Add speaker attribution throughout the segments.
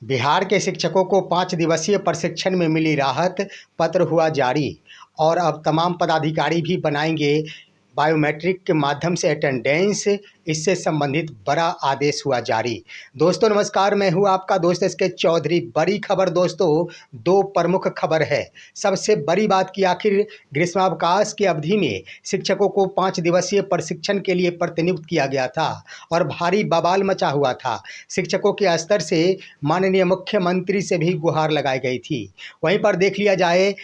Speaker 1: बिहार के शिक्षकों को 5 दिवसीय प्रशिक्षण में मिली राहत, पत्र हुआ जारी। और अब तमाम पदाधिकारी भी बनाएंगे बायोमेट्रिक के माध्यम से अटेंडेंस। इससे संबंधित बड़ा आदेश हुआ जारी। दोस्तों नमस्कार, मैं हूं आपका दोस्त एसके चौधरी। बड़ी खबर दोस्तों, दो प्रमुख खबर है। सबसे बड़ी बात कि आखिर ग्रीष्मावकाश की अवधि में शिक्षकों को 5 दिवसीय प्रशिक्षण के लिए प्रतिनियुक्त किया गया था और भारी बवाल मचा हुआ था। शिक्षकों के स्तर से माननीय मुख्यमंत्री से भी गुहार लगाई गई थी। वहीं पर देख लिया जाए,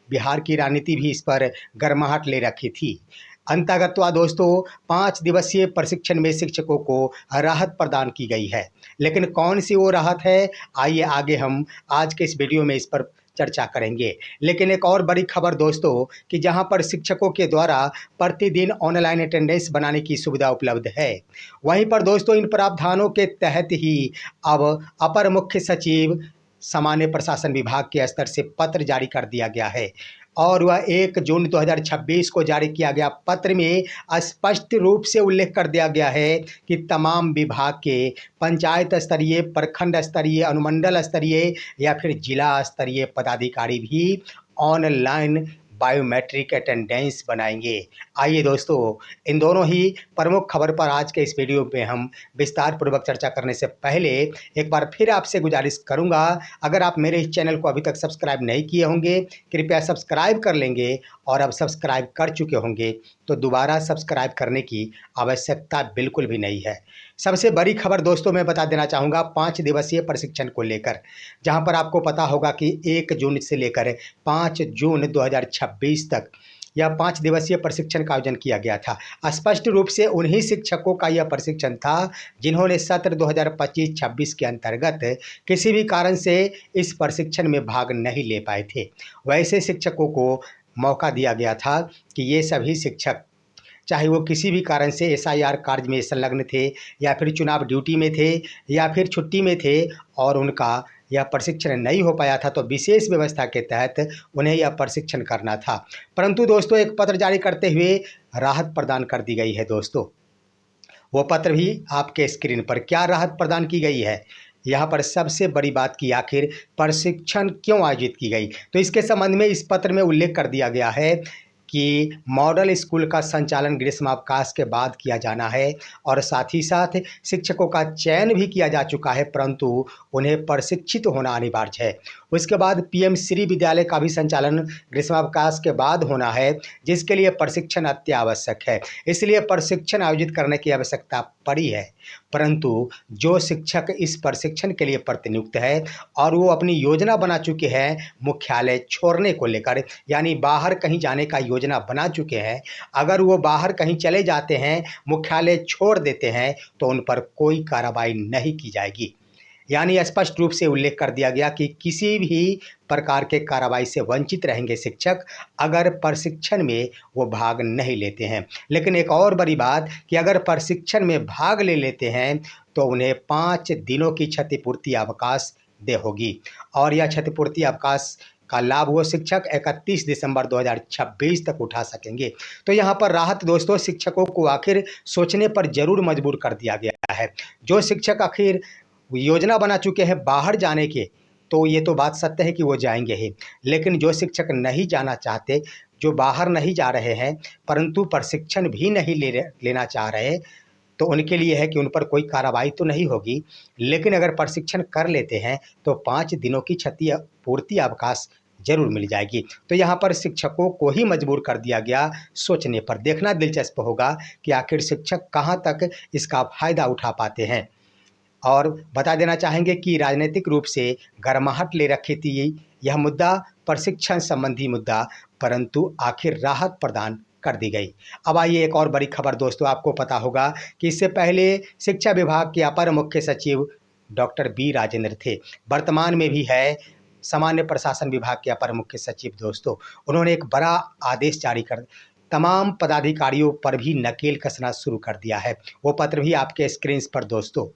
Speaker 1: बिहार की राजनीति भी इस पर गर्माहट ले रखी थी। अंतर्गतवा दोस्तों, 5 दिवसीय प्रशिक्षण में शिक्षकों को राहत प्रदान की गई है। लेकिन कौन सी वो राहत है, आइए आगे हम आज के इस वीडियो में इस पर चर्चा करेंगे। लेकिन एक और बड़ी खबर दोस्तों कि जहां पर शिक्षकों के द्वारा प्रतिदिन ऑनलाइन अटेंडेंस बनाने की सुविधा उपलब्ध है, वहीं पर दोस्तों इन प्रावधानों के तहत ही अब अपर मुख्य सचिव सामान्य प्रशासन विभाग के स्तर से पत्र जारी कर दिया गया है। और वह 1 जून 2026 को जारी किया गया पत्र में स्पष्ट रूप से उल्लेख कर दिया गया है कि तमाम विभाग के पंचायत स्तरीय, प्रखंड स्तरीय, अनुमंडल स्तरीय या फिर जिला स्तरीय पदाधिकारी भी ऑनलाइन बायोमेट्रिक अटेंडेंस बनाएंगे। आइए दोस्तों, इन दोनों ही प्रमुख खबर पर आज के इस वीडियो में हम विस्तार पूर्वक चर्चा करने से पहले एक बार फिर आपसे गुजारिश करूंगा, अगर आप मेरे इस चैनल को अभी तक सब्सक्राइब नहीं किए होंगे, कृपया सब्सक्राइब कर लेंगे। और अब सब्सक्राइब कर चुके होंगे तो दोबारा सब्सक्राइब करने की आवश्यकता बिल्कुल भी नहीं है। सबसे बड़ी खबर दोस्तों मैं बता देना चाहूँगा 5 दिवसीय प्रशिक्षण को लेकर, जहां पर आपको पता होगा कि 1 जून से लेकर 5 जून 2026 तक यह 5 दिवसीय प्रशिक्षण का आयोजन किया गया था। स्पष्ट रूप से उन्हीं शिक्षकों का यह प्रशिक्षण था जिन्होंने सत्र 2025-26 के अंतर्गत किसी भी कारण से इस प्रशिक्षण में भाग नहीं ले पाए थे। वैसे शिक्षकों को मौका दिया गया था कि ये सभी शिक्षक, चाहे वो किसी भी कारण से एसआईआर कार्य में संलग्न थे या फिर चुनाव ड्यूटी में थे या फिर छुट्टी में थे और उनका यह प्रशिक्षण नहीं हो पाया था, तो विशेष व्यवस्था के तहत उन्हें यह प्रशिक्षण करना था। परंतु दोस्तों एक पत्र जारी करते हुए राहत प्रदान कर दी गई है। दोस्तों वो पत्र भी आपके स्क्रीन पर, क्या राहत प्रदान की गई है, यहाँ पर सबसे बड़ी बात की आखिर प्रशिक्षण क्यों आयोजित की गई, तो इसके संबंध में इस पत्र में उल्लेख कर दिया गया है कि मॉडल स्कूल का संचालन ग्रीष्मावकाश के बाद किया जाना है और साथ ही साथ शिक्षकों का चयन भी किया जा चुका है, परंतु उन्हें प्रशिक्षित होना अनिवार्य है। उसके बाद पीएम श्री विद्यालय का भी संचालन ग्रीष्मावकाश के बाद होना है, जिसके लिए प्रशिक्षण अत्यावश्यक है। इसलिए प्रशिक्षण आयोजित करने की आवश्यकता पड़ी है। परंतु जो शिक्षक इस प्रशिक्षण के लिए प्रतिनियुक्त है और वो अपनी योजना बना चुके हैं मुख्यालय छोड़ने को लेकर, यानी बाहर कहीं जाने का योजना बना चुके हैं, अगर वो बाहर कहीं चले जाते हैं, मुख्यालय छोड़ देते हैं, तो उन पर कोई कार्रवाई नहीं की जाएगी। यानी स्पष्ट रूप से उल्लेख कर दिया गया कि किसी भी प्रकार के कार्रवाई से वंचित रहेंगे शिक्षक अगर प्रशिक्षण में वो भाग नहीं लेते हैं। लेकिन एक और बड़ी बात कि अगर प्रशिक्षण में भाग ले लेते हैं तो उन्हें 5 दिनों की क्षतिपूर्ति अवकाश दे होगी और यह क्षतिपूर्ति अवकाश का लाभ वो शिक्षक 31 दिसंबर 2026 तक उठा सकेंगे। तो यहाँ पर राहत दोस्तों शिक्षकों को आखिर सोचने पर जरूर मजबूर कर दिया गया है। जो शिक्षक आखिर योजना बना चुके हैं बाहर जाने के, तो ये तो बात सत्य है कि वो जाएंगे ही। लेकिन जो शिक्षक नहीं जाना चाहते, जो बाहर नहीं जा रहे हैं परंतु प्रशिक्षण भी नहीं लेना चाह रहे, तो उनके लिए है कि उन पर कोई कार्रवाई तो नहीं होगी, लेकिन अगर प्रशिक्षण कर लेते हैं तो 5 दिनों की क्षतिपूर्ति अवकाश जरूर मिल जाएगी। तो यहाँ पर शिक्षकों को ही मजबूर कर दिया गया सोचने पर। देखना दिलचस्प होगा कि आखिर शिक्षक कहाँ तक इसका फायदा उठा पाते हैं। और बता देना चाहेंगे कि राजनीतिक रूप से गर्माहट ले रखी थी यह मुद्दा, प्रशिक्षण संबंधी मुद्दा, परंतु आखिर राहत प्रदान कर दी गई। अब आइए एक और बड़ी खबर दोस्तों, आपको पता होगा कि इससे पहले शिक्षा विभाग के अपर मुख्य सचिव डॉक्टर बी राजेंद्र थे, वर्तमान में भी है सामान्य प्रशासन विभाग के अपर मुख्य सचिव। दोस्तों उन्होंने एक बड़ा आदेश जारी कर तमाम पदाधिकारियों पर भी नकेल कसना शुरू कर दिया है। वो पत्र भी आपके स्क्रीन पर दोस्तों,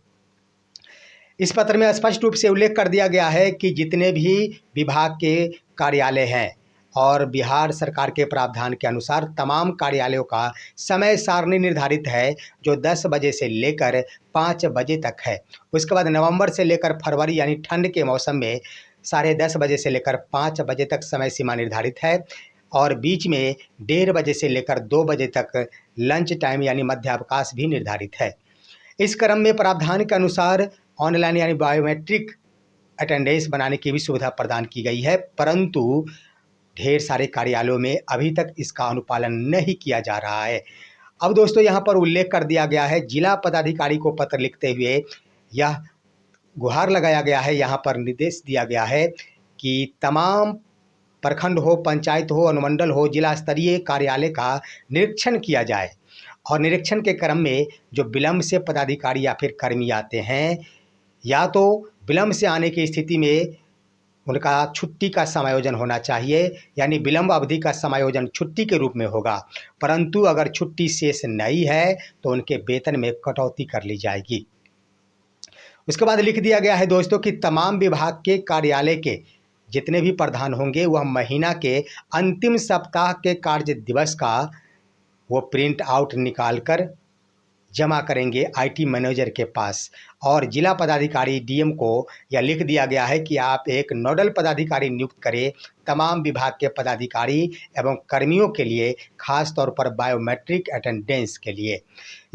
Speaker 1: इस पत्र में स्पष्ट रूप से उल्लेख कर दिया गया है कि जितने भी विभाग के कार्यालय हैं और बिहार सरकार के प्रावधान के अनुसार तमाम कार्यालयों का समय सारणी निर्धारित है, जो 10 बजे से लेकर 5 बजे तक है। उसके बाद नवंबर से लेकर फरवरी यानी ठंड के मौसम में 10:30 बजे से लेकर 5 बजे तक समय सीमा निर्धारित है और बीच में 1:30 बजे से लेकर 2 बजे तक लंच टाइम यानी मध्यावकाश भी निर्धारित है। इस क्रम में प्रावधान के अनुसार ऑनलाइन यानी बायोमेट्रिक अटेंडेंस बनाने की भी सुविधा प्रदान की गई है, परंतु ढेर सारे कार्यालयों में अभी तक इसका अनुपालन नहीं किया जा रहा है। अब दोस्तों यहाँ पर उल्लेख कर दिया गया है, जिला पदाधिकारी को पत्र लिखते हुए यह गुहार लगाया गया है, यहाँ पर निर्देश दिया गया है कि तमाम प्रखंड हो, पंचायत हो, अनुमंडल हो, जिला स्तरीय कार्यालय का निरीक्षण किया जाए और निरीक्षण के क्रम में जो विलम्ब से पदाधिकारी या फिर कर्मी आते हैं, या तो विलम्ब से आने की स्थिति में उनका छुट्टी का समायोजन होना चाहिए, यानी विलम्ब अवधि का समायोजन छुट्टी के रूप में होगा, परंतु अगर छुट्टी शेष नहीं है तो उनके वेतन में कटौती कर ली जाएगी। उसके बाद लिख दिया गया है दोस्तों कि तमाम विभाग के कार्यालय के जितने भी प्रधान होंगे वह महीना के अंतिम सप्ताह के कार्य दिवस का वो प्रिंट आउट निकाल कर जमा करेंगे आईटी मैनेजर के पास, और जिला पदाधिकारी डीएम को यह लिख दिया गया है कि आप एक नोडल पदाधिकारी नियुक्त करें तमाम विभाग के पदाधिकारी एवं कर्मियों के लिए, खास तौर पर बायोमेट्रिक अटेंडेंस के लिए।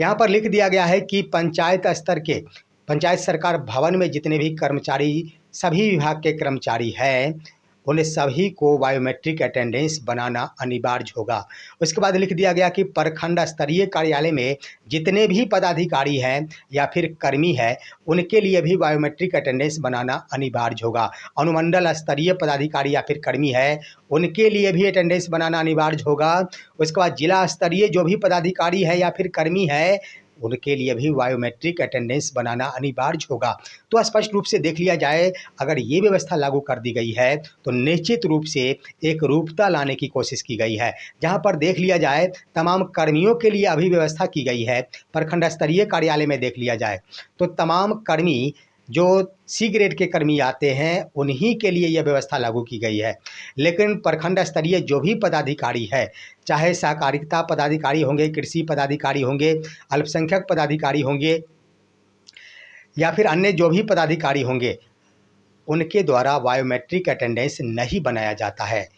Speaker 1: यहाँ पर लिख दिया गया है कि पंचायत स्तर के पंचायत सरकार भवन में जितने भी कर्मचारी, सभी विभाग के कर्मचारी हैं, उन सभी को बायोमेट्रिक अटेंडेंस बनाना अनिवार्य होगा। उसके बाद लिख दिया गया कि प्रखंड स्तरीय कार्यालय में जितने भी पदाधिकारी हैं या फिर कर्मी हैं, उनके लिए भी बायोमेट्रिक अटेंडेंस बनाना अनिवार्य होगा। अनुमंडल स्तरीय पदाधिकारी या फिर कर्मी है, उनके लिए भी अटेंडेंस बनाना अनिवार्य होगा। उसके बाद जिला स्तरीय जो भी पदाधिकारी है या फिर कर्मी है, उनके लिए भी बायोमेट्रिक अटेंडेंस बनाना अनिवार्य होगा। तो स्पष्ट रूप से देख लिया जाए, अगर ये व्यवस्था लागू कर दी गई है तो निश्चित रूप से एक रूपता लाने की कोशिश की गई है। जहां पर देख लिया जाए तमाम कर्मियों के लिए अभी व्यवस्था की गई है, प्रखंड स्तरीय कार्यालय में देख लिया जाए तो तमाम कर्मी जो सी ग्रेड के कर्मी आते हैं उन्हीं के लिए यह व्यवस्था लागू की गई है। लेकिन प्रखंड स्तरीय जो भी पदाधिकारी है, चाहे सहकारिता पदाधिकारी होंगे, कृषि पदाधिकारी होंगे, अल्पसंख्यक पदाधिकारी होंगे या फिर अन्य जो भी पदाधिकारी होंगे, उनके द्वारा बायोमेट्रिक अटेंडेंस नहीं बनाया जाता है।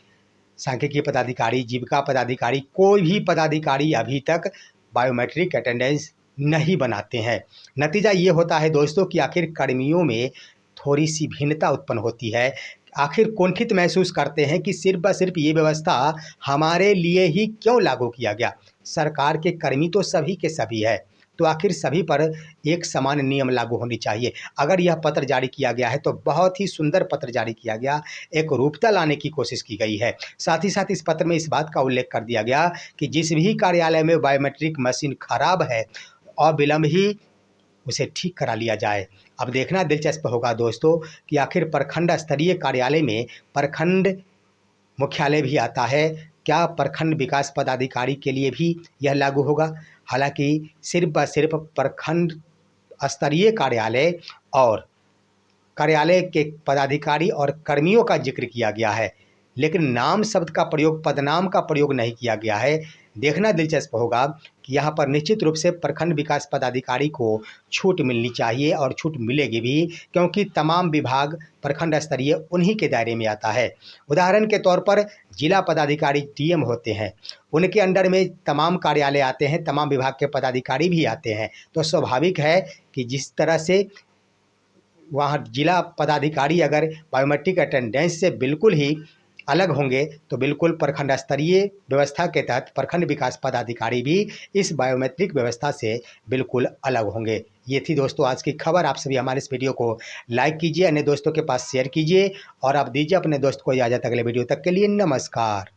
Speaker 1: सांख्यिकी पदाधिकारी, जीविका पदाधिकारी, कोई भी पदाधिकारी अभी तक बायोमेट्रिक अटेंडेंस नहीं बनाते हैं। नतीजा ये होता है दोस्तों कि आखिर कर्मियों में थोड़ी सी भिन्नता उत्पन्न होती है, आखिर कुंठित महसूस करते हैं कि सिर्फ व सिर्फ ये व्यवस्था हमारे लिए ही क्यों लागू किया गया। सरकार के कर्मी तो सभी के सभी है, तो आखिर सभी पर एक समान नियम लागू होनी चाहिए। अगर यह पत्र जारी किया गया है तो बहुत ही सुंदर पत्र जारी किया गया, एक रूपता लाने की कोशिश की गई है। साथ ही साथ इस पत्र में इस बात का उल्लेख कर दिया गया कि जिस भी कार्यालय में बायोमेट्रिक मशीन खराब है और विलम्ब ही उसे ठीक करा लिया जाए। अब देखना दिलचस्प होगा दोस्तों कि आखिर प्रखंड स्तरीय कार्यालय में प्रखंड मुख्यालय भी आता है, क्या प्रखंड विकास पदाधिकारी के लिए भी यह लागू होगा? हालांकि सिर्फ व सिर्फ प्रखंड स्तरीय कार्यालय और कार्यालय के पदाधिकारी और कर्मियों का जिक्र किया गया है, लेकिन नाम शब्द का प्रयोग, पदनाम का प्रयोग नहीं किया गया है। देखना दिलचस्प होगा कि यहाँ पर निश्चित रूप से प्रखंड विकास पदाधिकारी को छूट मिलनी चाहिए और छूट मिलेगी भी, क्योंकि तमाम विभाग प्रखंड स्तरीय उन्हीं के दायरे में आता है। उदाहरण के तौर पर जिला पदाधिकारी डीएम होते हैं, उनके अंडर में तमाम कार्यालय आते हैं, तमाम विभाग के पदाधिकारी भी आते हैं। तो स्वाभाविक है कि जिस तरह से वहाँ जिला पदाधिकारी अगर बायोमेट्रिक अटेंडेंस से बिल्कुल ही अलग होंगे, तो बिल्कुल प्रखंड स्तरीय व्यवस्था के तहत प्रखंड विकास पदाधिकारी भी इस बायोमेट्रिक व्यवस्था से बिल्कुल अलग होंगे। ये थी दोस्तों आज की खबर। आप सभी हमारे इस वीडियो को लाइक कीजिए, अन्य दोस्तों के पास शेयर कीजिए और आप दीजिए अपने दोस्त को इजाज़त। अगले वीडियो तक के लिए नमस्कार।